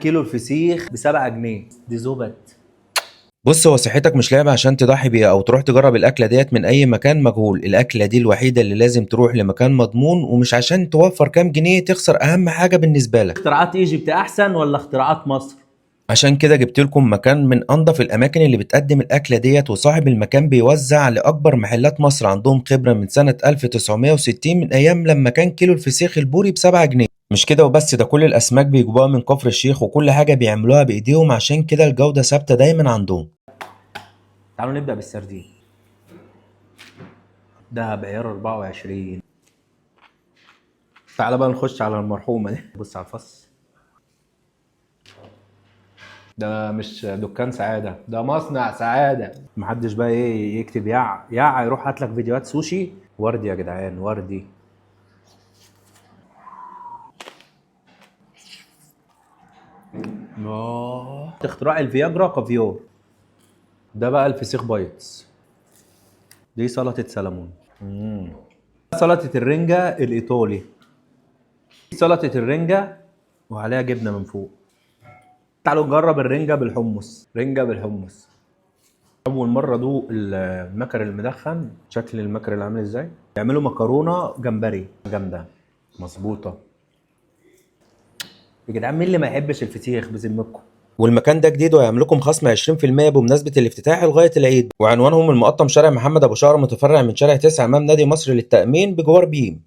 كيلو الفسيخ ب7 جنيه، دي زبد. بص، هو صحتك مش لعبة عشان تضحي بيها او تروح تجرب الاكلة ديت من اي مكان مجهول. الاكلة دي الوحيدة اللي لازم تروح لمكان مضمون، ومش عشان توفر كام جنيه تخسر اهم حاجة بالنسبة لك. اختراعات ايجيبت احسن ولا اختراعات مصر؟ عشان كده جبت لكم مكان من انظف الاماكن اللي بتقدم الاكلة ديت، وصاحب المكان بيوزع لاكبر محلات مصر. عندهم خبرة من سنة 1960، من ايام لما كان كيلو الفسيخ البوري ب7 جنيه. مش كده وبس، ده كل الاسماك بيجيبوها من كفر الشيخ، وكل حاجة بيعملوها بايديهم، عشان كده الجودة ثابتة دايما عندهم. تعالوا نبدأ بالسردين. ده بعيار 24. تعالى بقى نخش على المرحومة دي. بص على الفص، ده مش دكان سعادة، ده مصنع سعادة. محدش بقى ايه يكتب يع يروح هات لك فيديوهات سوشي. وردي يا جدعان، وردي. اختراع الفياجرا كافيور. ده بقى الفسيخ بايتس. دي سلطة سلمون. سلطة الرنجة الإيطالي. سلطة الرنجة وعليها جبنة من فوق. تعالوا نجرب الرنجة بالحمص. رنجة بالحمص. أول مرة أدوق المكر المدخن. شكل المكر اللي عامل إزاي. يعملوا مكرونة جمبري جامدة مظبوطة. يا جدعان، مين اللي ما يحبش الفسيخ بذمتكم؟ والمكان ده جديد، وهيعمل لكم خصم 20% بمناسبة الافتتاح لغاية العيد. وعنوانهم المقطم شارع محمد أبو شعر، متفرع من شارع 9 أمام نادي مصر للتأمين بجوار بيم.